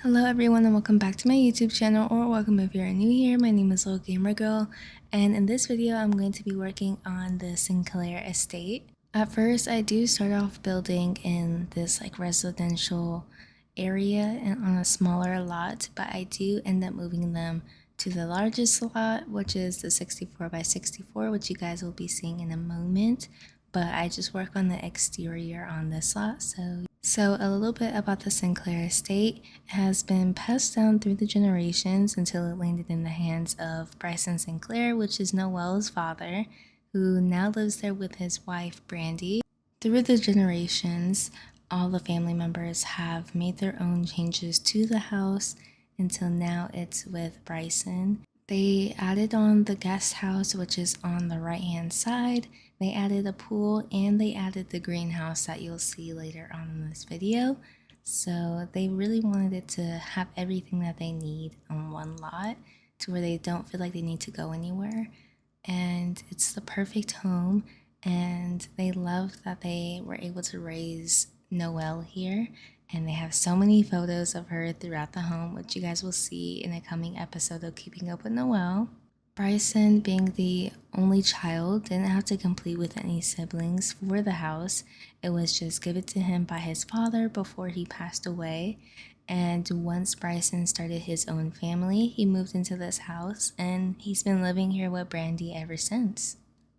Hello everyone and welcome back to my YouTube channel, or welcome if you're new here. My name is Little Gamer Girl, and in this video I'm going to be working on the Sinclair estate. At first I do start off building in this residential area and on a smaller lot, but I do end up moving them to the largest lot, which is the 64 by 64, which you guys will be seeing in a moment. But I just work on the exterior on this lot. So a little bit about the Sinclair estate. It has been passed down through the generations until it landed in the hands of Bryson Sinclair, which is Noelle's father, who now lives there with his wife Brandy. Through the generations, all the family members have made their own changes to the house until now it's with Bryson. They added on the guest house, which is on the right hand side. They added a pool and they added the greenhouse that you'll see later on in this video. So they really wanted it to have everything that they need on one lot to where they don't feel like they need to go anywhere. And it's the perfect home, and they love that they were able to raise Noelle here, and they have so many photos of her throughout the home, which you guys will see in a coming episode of Keeping Up with Noelle. Bryson, being the only child, didn't have to compete with any siblings for the house. It was just given to him by his father before he passed away. And once Bryson started his own family, he moved into this house and he's been living here with Brandy ever since.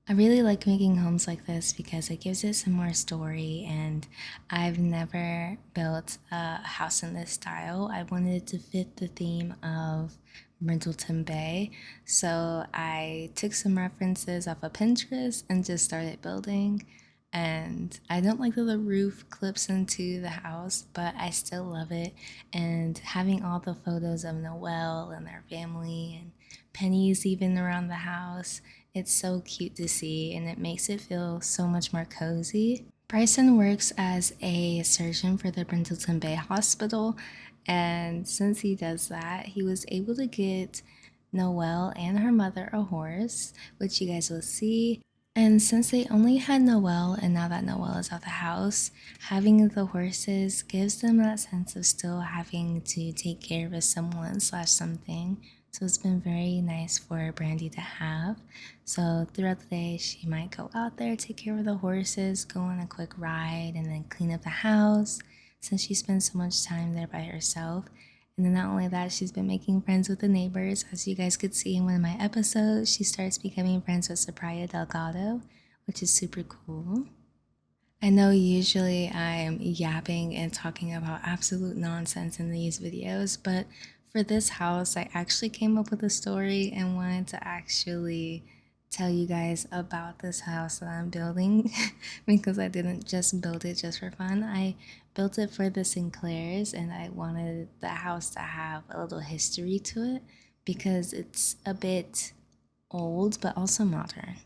I really like making homes like this because it gives it some more story, and I've never built a house in this style. I wanted it to fit the theme of Brindleton Bay, so I took some references off of Pinterest and just started building. And I don't like that the roof clips into the house, but I still love it. And having all the photos of Noelle and their family and pennies even around the house, it's so cute to see, and it makes it feel so much more cozy. Bryson works as a surgeon for the Brindleton Bay Hospital, and since he does that, he was able to get Noelle and her mother a horse, which you guys will see. And since they only had Noelle, and now that Noelle is out the house, having the horses gives them that sense of still having to take care of someone slash something. So it's been very nice for Brandy to have. So throughout the day, she might go out there, take care of the horses, go on a quick ride, and then clean up the house since she spends so much time there by herself. And then not only that, she's been making friends with the neighbors. As you guys could see in one of my episodes, she starts becoming friends with Sopraya Delgado, which is super cool. I know usually I'm yapping and talking about absolute nonsense in these videos, but for this house, I actually came up with a story and wanted to actually tell you guys about this house that I'm building because I didn't just build it just for fun. I built it for the Sinclairs, and I wanted the house to have a little history to it because it's a bit old but also modern.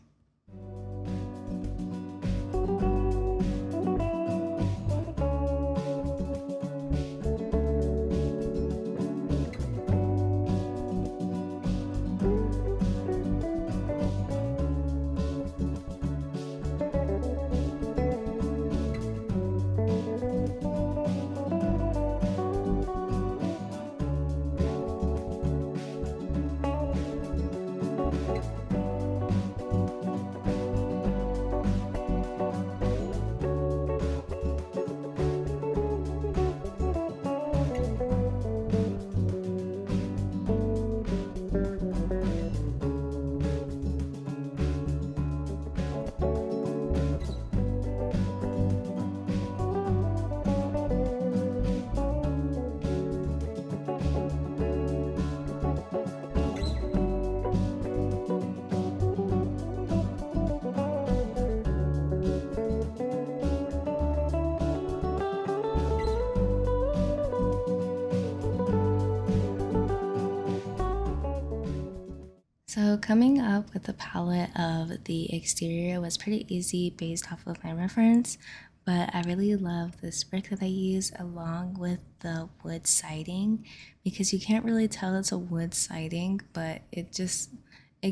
So coming up with the palette of the exterior was pretty easy based off of my reference, but I really love this brick that I use along with the wood siding because you can't really tell it's a wood siding, but it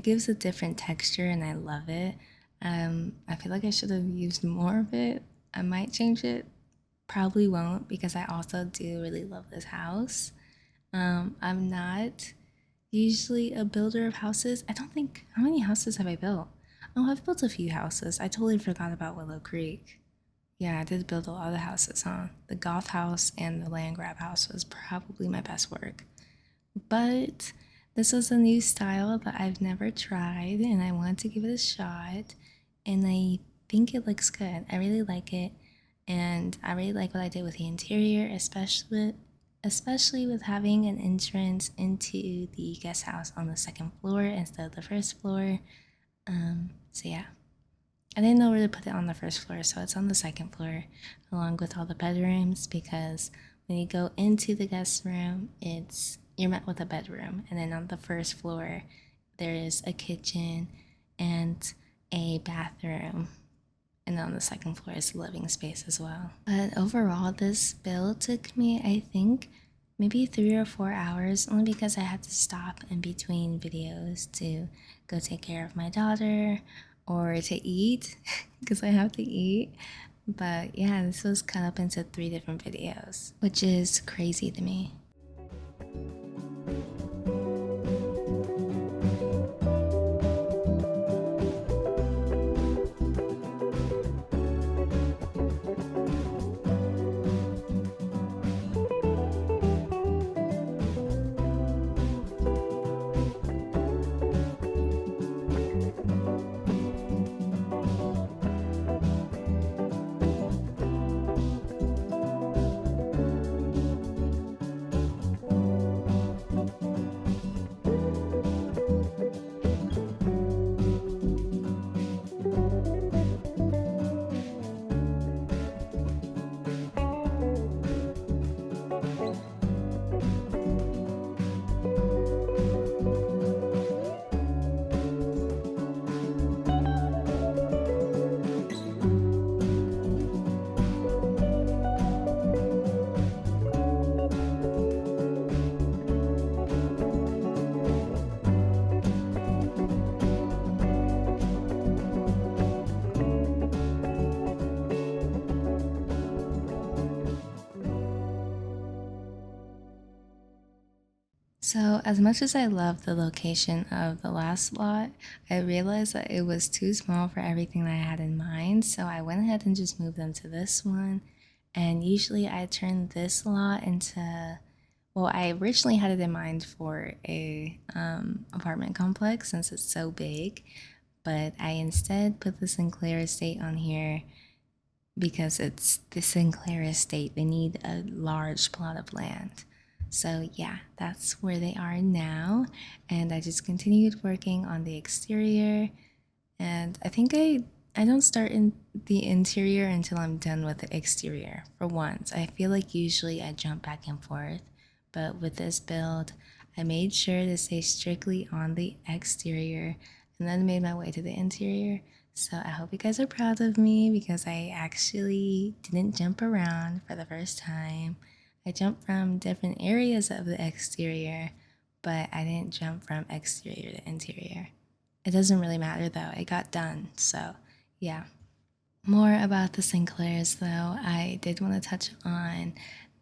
gives a different texture and I love it. I feel like I should have used more of it. I might change it, probably won't because I also do really love this house. I'm not usually a builder of houses. I don't think, how many houses have I built? Oh, I've built a few houses. I totally forgot about Willow Creek. Yeah, I did build a lot of houses, huh? The goth house and the land grab house was probably my best work. But this was a new style that I've never tried and I wanted to give it a shot. And I think it looks good. I really like it. And I really like what I did with the interior, especially with having an entrance into the guest house on the second floor instead of the first floor. So yeah, I didn't know where to put it on the first floor, so it's on the second floor along with all the bedrooms because when you go into the guest room, you're met with a bedroom, and then on the first floor there is a kitchen and a bathroom, and on the second floor is the living space as well. But overall, this build took me, I think, maybe 3 or 4 hours, only because I had to stop in between videos to go take care of my daughter or to eat because I have to eat. But yeah, this was cut up into 3 different videos, which is crazy to me. So, as much as I love the location of the last lot, I realized that it was too small for everything that I had in mind. So, I went ahead and just moved them to this one. And usually, I turn this lot into, well, I originally had it in mind for a apartment complex since it's so big, but I instead put the Sinclair estate on here because it's the Sinclair estate. They need a large plot of land. So, yeah, that's where they are now. And I just continued working on the exterior. And I think I don't start in the interior until I'm done with the exterior for once. I feel like usually I jump back and forth, but with this build, I made sure to stay strictly on the exterior and then made my way to the interior. So I hope you guys are proud of me because I actually didn't jump around for the first time. I jumped from different areas of the exterior, but I didn't jump from exterior to interior. It doesn't really matter though, it got done. So, yeah. More about the Sinclairs though, I did want to touch on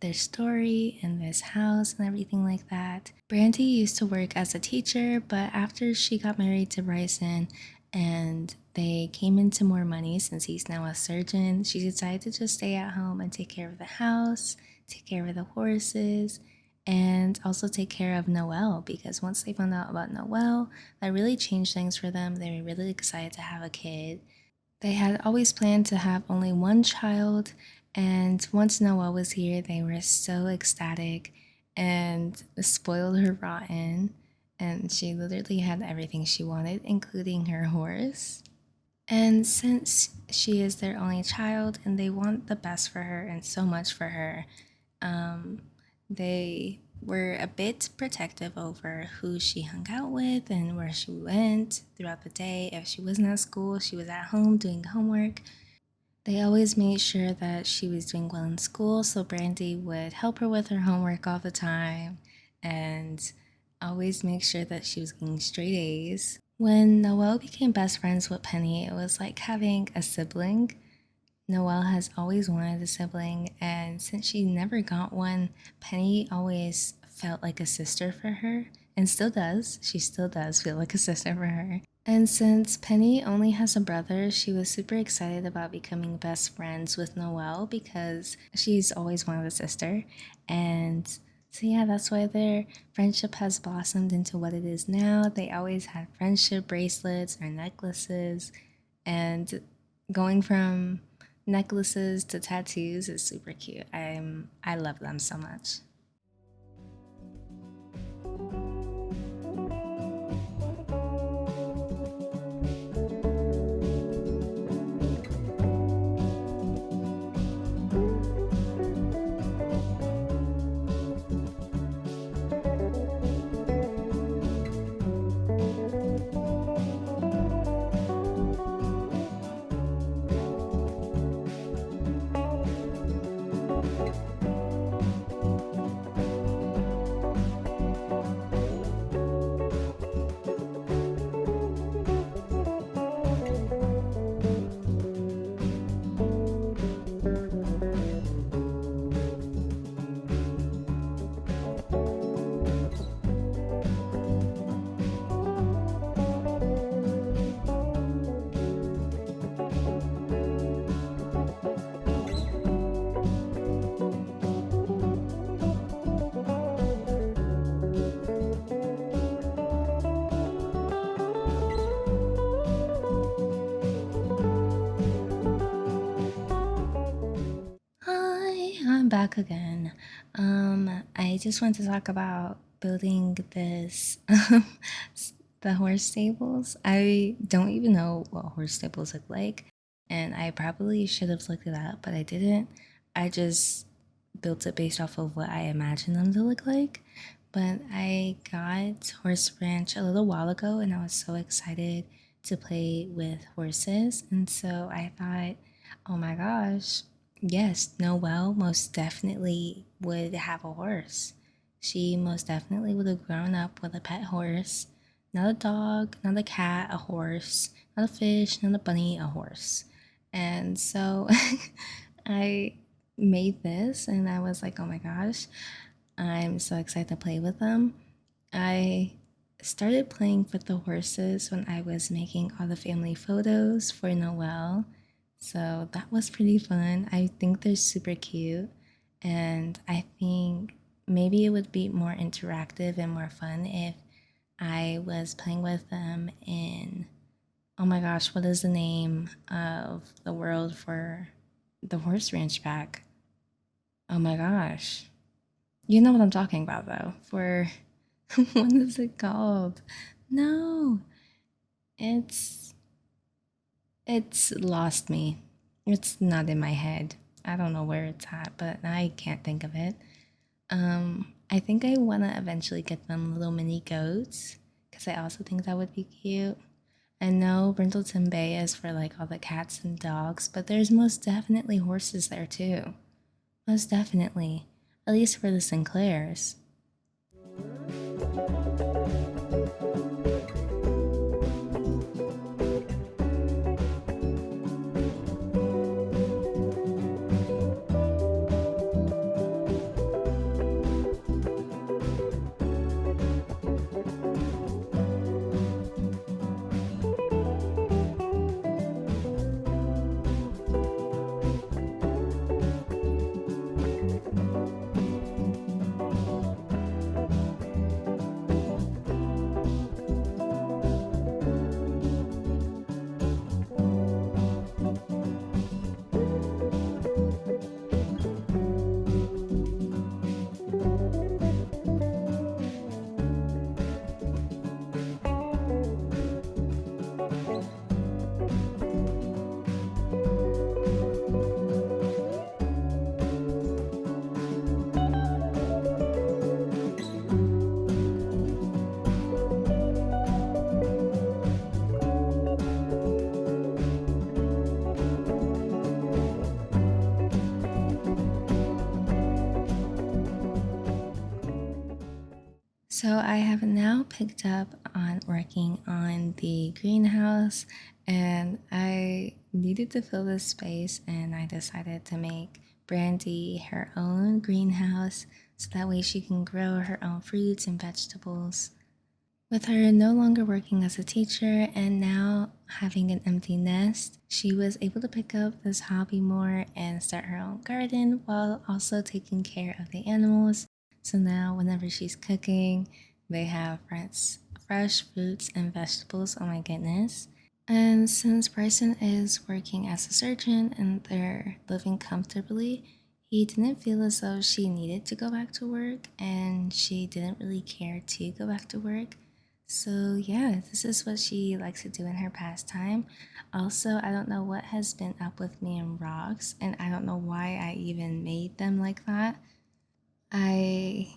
their story and this house and everything like that. Brandy used to work as a teacher, but after she got married to Bryson and they came into more money since he's now a surgeon, she decided to just stay at home and take care of the house, take care of the horses, and also take care of Noelle because once they found out about Noelle, that really changed things for them. They were really excited to have a kid. They had always planned to have only one child, and once Noelle was here, they were so ecstatic and spoiled her rotten. And she literally had everything she wanted, including her horse. And since she is their only child and they want the best for her and so much for her, um, they were a bit protective over who she hung out with and where she went throughout the day. If she wasn't at school, she was at home doing homework. They always made sure that she was doing well in school, so Brandy would help her with her homework all the time and always make sure that she was getting straight A's. When Noelle became best friends with Penny, it was like having a sibling. Noelle has always wanted a sibling, and since she never got one, Penny always felt like a sister for her and still does. She still does feel like a sister for her. And since Penny only has a brother, she was super excited about becoming best friends with Noelle because she's always wanted a sister. And so, yeah, that's why their friendship has blossomed into what it is now. They always had friendship bracelets or necklaces, and going from necklaces to tattoos is super cute. I love them so much. Hi, I'm back again. I just want to talk about building this the horse stables. I don't even know what horse stables look like, and I probably should have looked it up, but I didn't. I just built it based off of what I imagined them to look like. But I got Horse Ranch a little while ago, and I was so excited to play with horses, and so I thought, oh my gosh, yes, Noelle most definitely would have a horse. She most definitely would have grown up with a pet horse. Not a dog, not a cat, a horse. Not a fish, not a bunny, a horse. And so I made this and I was like, oh my gosh, I'm so excited to play with them. I started playing with the horses when I was making all the family photos for Noelle. So that was pretty fun. I think they're super cute. And I think maybe it would be more interactive and more fun if I was playing with them in, oh my gosh, what is the name of the world for the horse ranch pack? Oh my gosh. You know what I'm talking about though. For what is it called? No, it's it's lost me. It's not in my head. I don't know where it's at, but I can't think of it. I think I want to eventually get them little mini goats because I also think that would be cute. I know Brindleton Bay is for like all the cats and dogs, but there's most definitely horses there too. Most definitely. At least for the Sinclairs. So I have now picked up on working on the greenhouse and I needed to fill this space and I decided to make Brandy her own greenhouse so that way she can grow her own fruits and vegetables. With her no longer working as a teacher and now having an empty nest, she was able to pick up this hobby more and start her own garden while also taking care of the animals. So now, whenever she's cooking, they have fresh fruits and vegetables. Oh my goodness. And since Bryson is working as a surgeon and they're living comfortably, he didn't feel as though she needed to go back to work and she didn't really care to go back to work. So, yeah, this is what she likes to do in her pastime. Also, I don't know what has been up with me and rocks, and I don't know why I even made them like that. I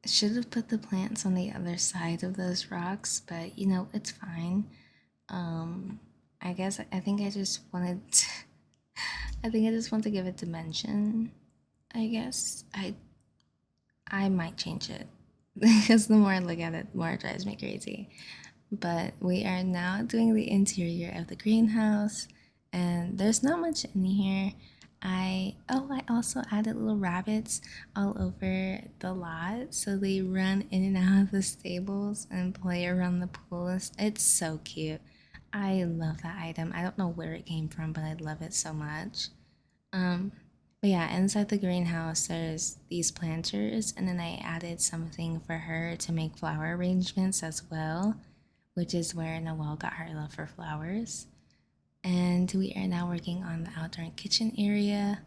should have put the plants on the other side of those rocks, but it's fine. Um, I guess I think I just wanted to, I think I just want to give it dimension. I guess I might change it because the more I look at it, the more it drives me crazy. But we are now doing the interior of the greenhouse, and there's not much in here. I also added little rabbits all over the lot, so they run in and out of the stables and play around the pool. It's so cute. I love that item. I don't know where it came from, but I love it so much. Um, but yeah, inside the greenhouse, there's these planters, and then I added something for her to make flower arrangements as well, which is where Noelle got her love for flowers. And we are now working on the outdoor kitchen area.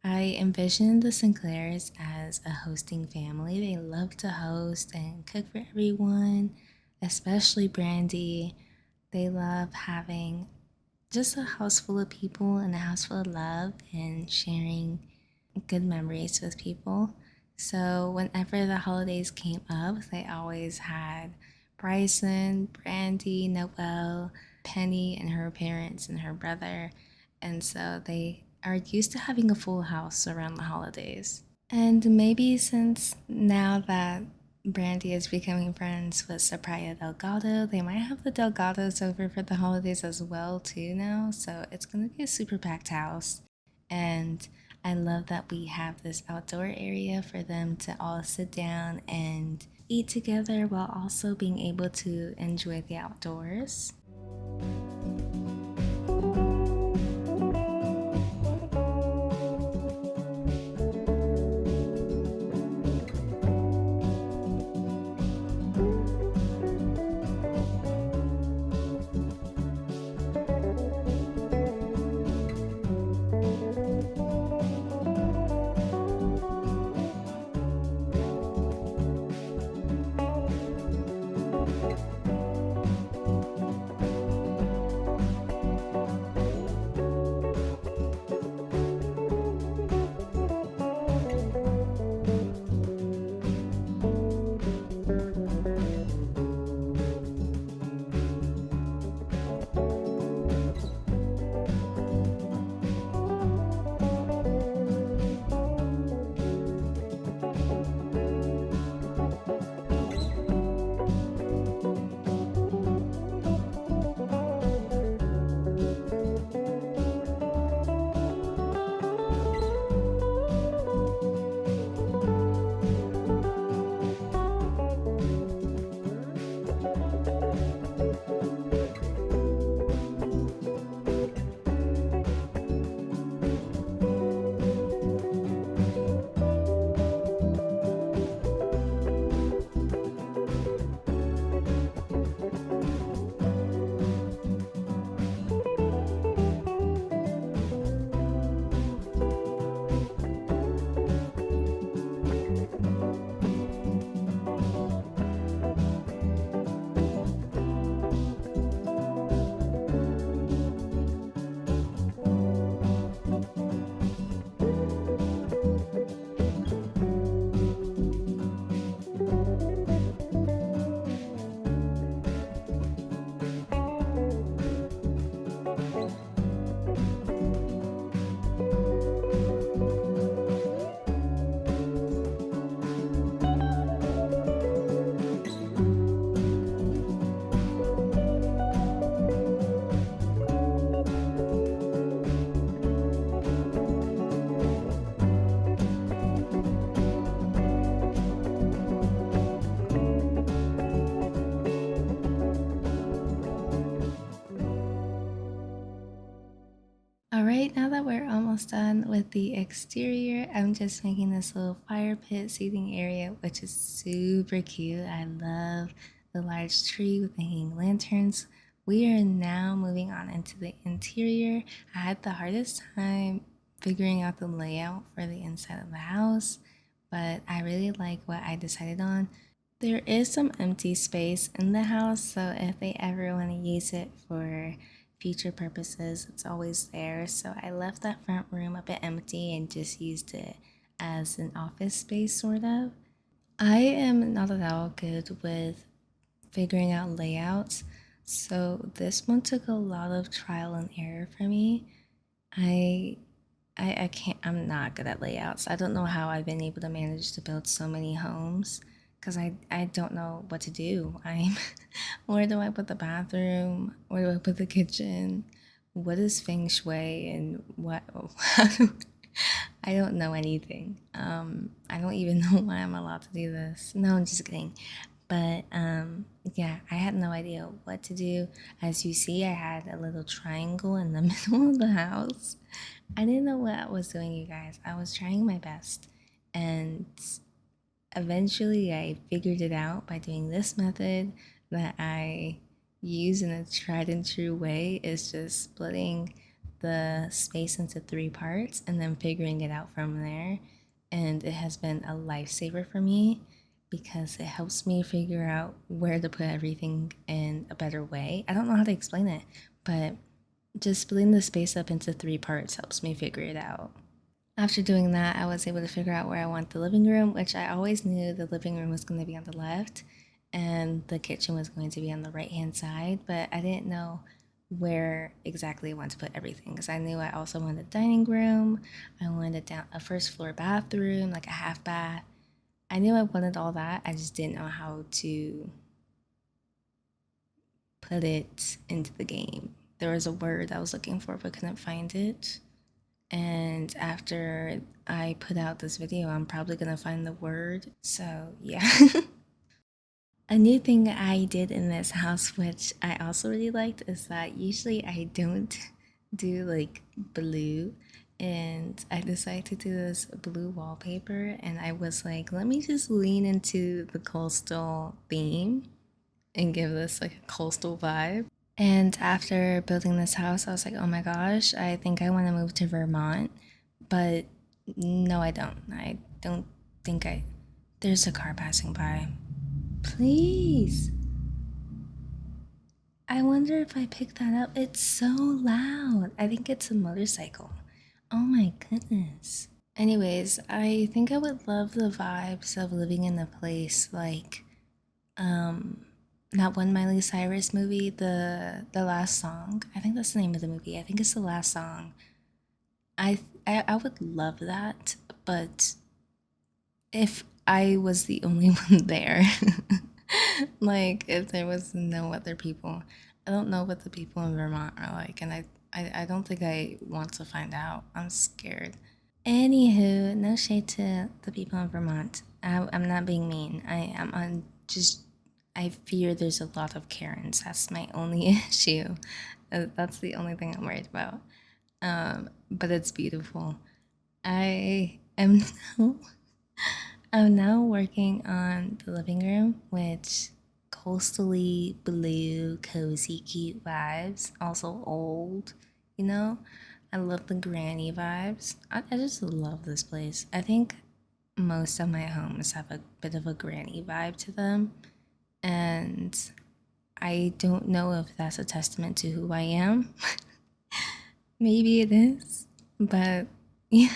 I envisioned the Sinclairs as a hosting family. They love to host and cook for everyone, especially Brandy. They love having just a house full of people and a house full of love and sharing good memories with people. So whenever the holidays came up, they always had Bryson, Brandy, Noelle, Penny, and her parents and her brother. And so they are used to having a full house around the holidays. And maybe since now that Brandy is becoming friends with Sopraya Delgado, they might have the Delgados over for the holidays as well too now. So it's gonna be a super packed house. And I love that we have this outdoor area for them to all sit down and eat together while also being able to enjoy the outdoors. almost done with the exterior. I'm just making this little fire pit seating area, which is super cute. I love the large tree with the hanging lanterns. We are now moving on into the interior. I had the hardest time figuring out the layout for the inside of the house, but I really like what I decided on. There is some empty space in the house, so if they ever want to use it for future purposes, it's always there. So I left that front room a bit empty and just used it as an office space, sort of. I am not at all good with figuring out layouts, so this one took a lot of trial and error for me. I I can't, I'm not good at layouts. I don't know how I've been able to manage to build so many homes because I don't know what to do. I'm where do I put the bathroom? Where do I put the kitchen? What is feng shui and what I don't know anything. I don't even know why I'm allowed to do this. No, I'm just kidding. But yeah, I had no idea what to do. As you see, I had a little triangle in the middle of the house. I didn't know what I was doing, you guys. I was trying my best. And eventually, I figured it out by doing this method that I use in a tried and true way is just splitting the space into three parts and then figuring it out from there. And it has been a lifesaver for me because it helps me figure out where to put everything in a better way. I don't know how to explain it, but just splitting the space up into three parts helps me figure it out. After doing that, I was able to figure out where I want the living room, which I always knew the living room was going to be on the left and the kitchen was going to be on the right hand side, but I didn't know where exactly I wanted to put everything because I knew I also wanted a dining room, I wanted a first floor bathroom, like a half bath. I knew I wanted all that, I just didn't know how to put it into the game. There was a word I was looking for but couldn't find it. And after I put out this video, I'm probably gonna find the word. So yeah. A new thing I did in this house, which I also really liked, is that usually I don't do like blue. And I decided to do this blue wallpaper, and I was like, let me just lean into the coastal theme and give this like a coastal vibe. And after building this house, I was like, oh my gosh, I think I want to move to Vermont. But no, I don't. I don't think I. There's a car passing by. Please. I wonder if I picked that up. It's so loud. I think it's a motorcycle. Oh my goodness. Anyways, I think I would love the vibes of living in a place like that one Miley Cyrus movie, the last song. I think that's the name of the movie. I think it's the last song. I would love that, but if I was the only one there, like if there was no other people, I don't know what the people in Vermont are like, and I don't think I want to find out. I'm scared. Anywho, no shade to the people in Vermont. I'm not being mean. I'm just I fear there's a lot of Karens. That's my only issue. That's the only thing I'm worried about. But it's beautiful. I am now, I'm now working on the living room, which coastally blue, cozy, cute vibes. Also old, you know. I love the granny vibes. I just love this place. I think most of my homes have a bit of a granny vibe to them. And I don't know if that's a testament to who I am. Maybe it is, but yeah.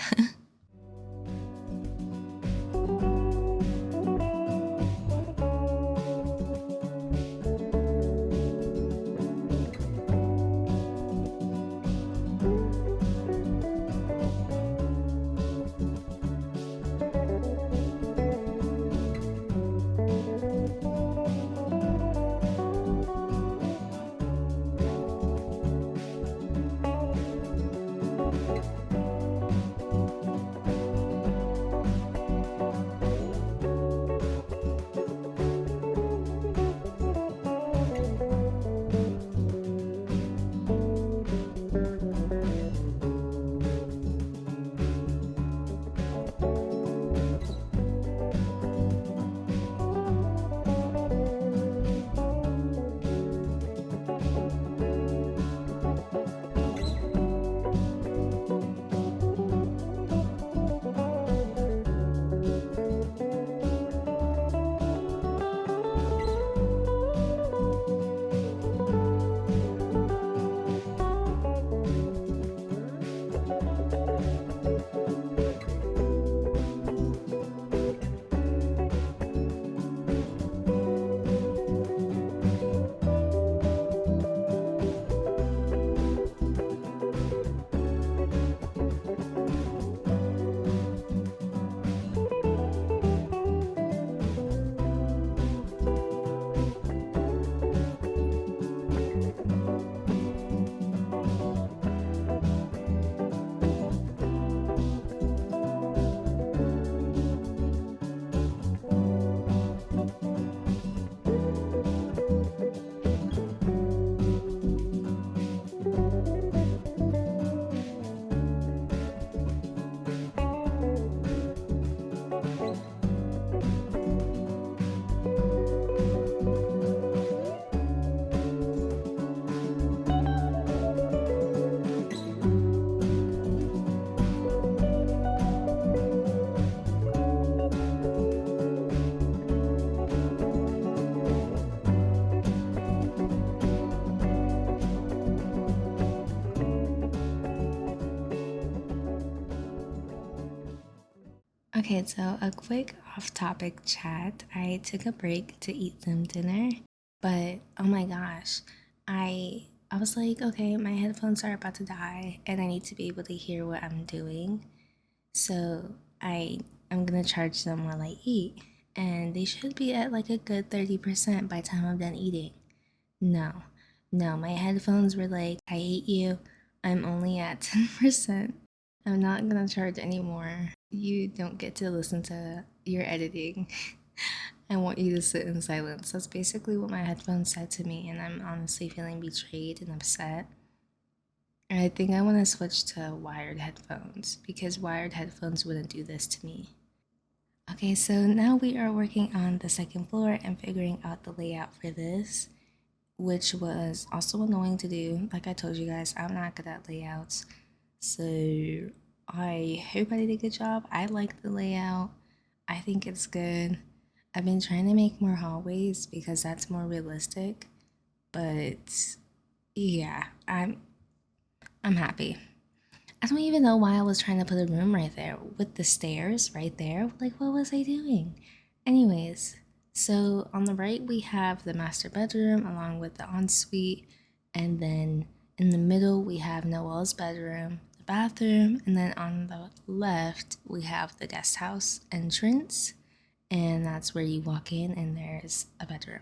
Okay, so a quick off-topic chat. I took a break to eat some dinner, but oh my gosh, I was like, okay, my headphones are about to die and I need to be able to hear what I'm doing. So I'm gonna charge them while I eat, and they should be at like a good 30% by the time I'm done eating. No, no, my headphones were like, I hate you. I'm only at 10%. I'm not gonna charge anymore. You don't get to listen to your editing. I want you to sit in silence. That's basically what my headphones said to me, and I'm honestly feeling betrayed and upset. And I think I want to switch to wired headphones because wired headphones wouldn't do this to me. Okay, so now we are working on the second floor and figuring out the layout for this, which was also annoying to do. Like I told you guys, I'm not good at layouts. So I hope I did a good job. I like the layout. I think it's good. I've been trying to make more hallways because that's more realistic. But yeah, I'm happy. I don't even know why I was trying to put a room right there with the stairs right there. Like, what was I doing? Anyways, so on the right, we have the master bedroom along with the ensuite. And then in the middle, we have Noelle's bedroom, the bathroom. And then on the left, we have the guest house entrance. And that's where you walk in, and there's a bedroom.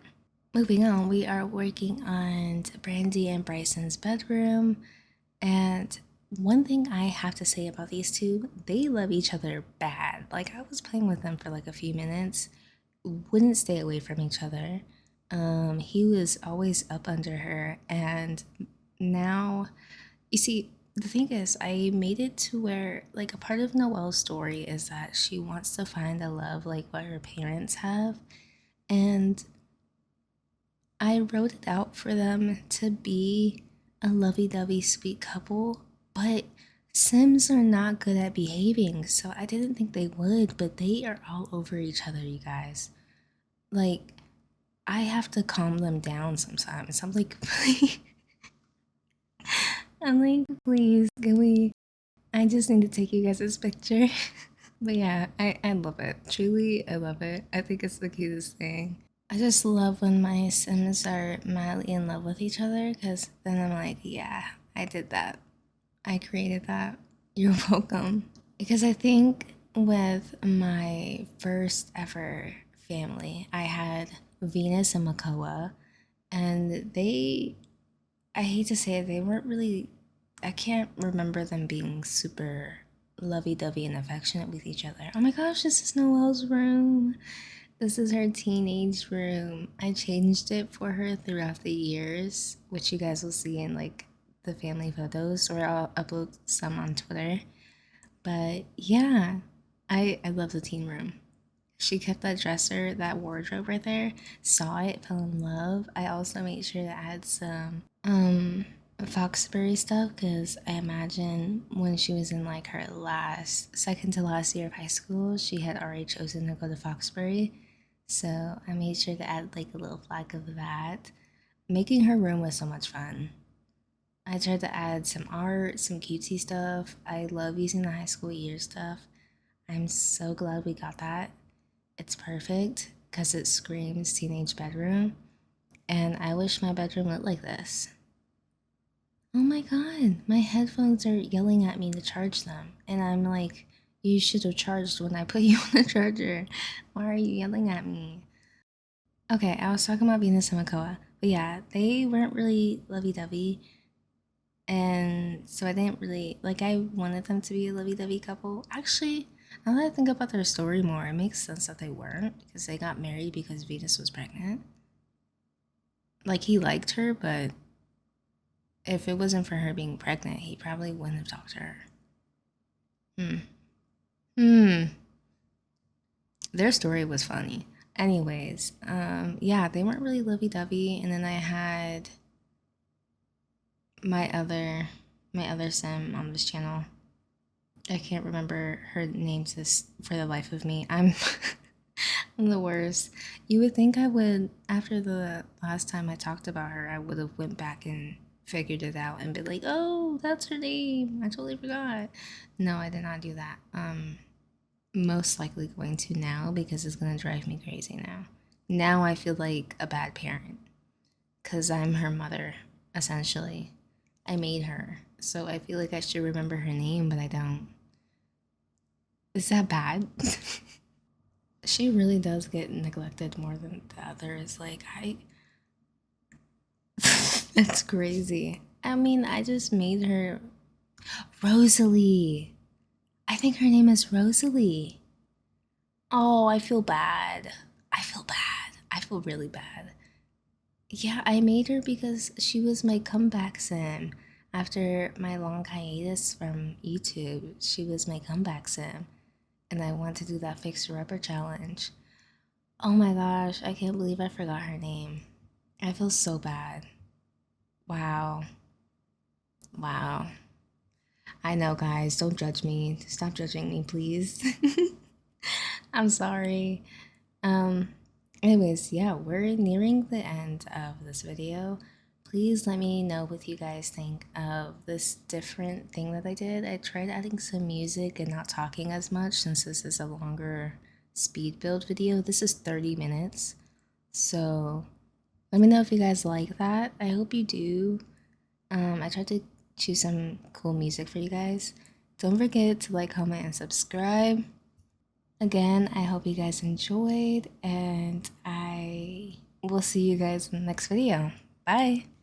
Moving on, we are working on Brandy and Bryson's bedroom. And one thing I have to say about these two, they love each other bad. Like, I was playing with them for like a few minutes, wouldn't stay away from each other. He was always up under her, and now, you see, the thing is, I made it to where, like, a part of Noelle's story is that she wants to find a love like what her parents have, and I wrote it out for them to be a lovey-dovey sweet couple, but Sims are not good at behaving, so I didn't think they would, but they are all over each other, you guys. Like, I have to calm them down sometimes. I'm like, please. I'm like, please, can we? I just need to take you guys this picture. But yeah, I love it. Truly, I love it. I think it's the cutest thing. I just love when my Sims are madly in love with each other because then I'm like, yeah, I did that. I created that. You're welcome. Because I think with my first ever family, I had Venus and Makoa, and I hate to say it, they weren't really, I can't remember them being super lovey dovey and affectionate with each other. Oh my gosh, this is Noelle's room. This is her teenage room. I changed it for her throughout the years, which you guys will see in like the family photos, or I'll upload some on Twitter. But yeah, I love the teen room. She kept that dresser, that wardrobe right there, saw it, fell in love. I also made sure to add some Foxbury stuff because I imagine when she was in like her second to last year of high school, she had already chosen to go to Foxbury. So I made sure to add like a little flag of that. Making her room was so much fun. I tried to add some art, some cutesy stuff. I love using the high school year stuff. I'm so glad we got that. It's perfect because it screams teenage bedroom. And I wish my bedroom looked like this. Oh my god, my headphones are yelling at me to charge them. And I'm like, you should have charged when I put you on the charger. Why are you yelling at me? Okay, I was talking about Venus and Makoa. But yeah, they weren't really lovey dovey. And so I didn't really, like, I wanted them to be a lovey dovey couple. Actually, now that I think about their story more, it makes sense that they weren't because they got married because Venus was pregnant. Like, he liked her, but if it wasn't for her being pregnant, he probably wouldn't have talked to her. Hmm. Hmm. Their story was funny. Anyways, yeah, they weren't really lovey dovey. And then I had my other sim on this channel. I can't remember her name for the life of me. I'm the worst. You would think I would, after the last time I talked about her, I would have went back and figured it out and been like, oh, that's her name. I totally forgot. No, I did not do that. most likely going to now because it's gonna drive me crazy now. Now I feel like a bad parent because I'm her mother, essentially. I made her, so I feel like I should remember her name, but I don't. Is that bad? She really does get neglected more than the others. Like, it's crazy. I mean, I just made her Rosalie. I think her name is Rosalie. Oh, I feel bad. I feel bad. I feel really bad. Yeah, I made her because she was my comeback sim. After my long hiatus from YouTube, she was my comeback sim. And I want to do that fixer upper challenge. Oh my gosh, I can't believe I forgot her name. I feel so bad. Wow. Wow. I know, guys, don't judge me. Stop judging me, please. I'm sorry. Um, Anyways, yeah, we're nearing the end of this video. Please let me know what you guys think of this different thing that I did. I tried adding some music and not talking as much since this is a longer speed build video. This is 30 minutes. So let me know if you guys like that. I hope you do. I tried to choose some cool music for you guys. Don't forget to like, comment, and subscribe. Again, I hope you guys enjoyed, and I will see you guys in the next video. Bye!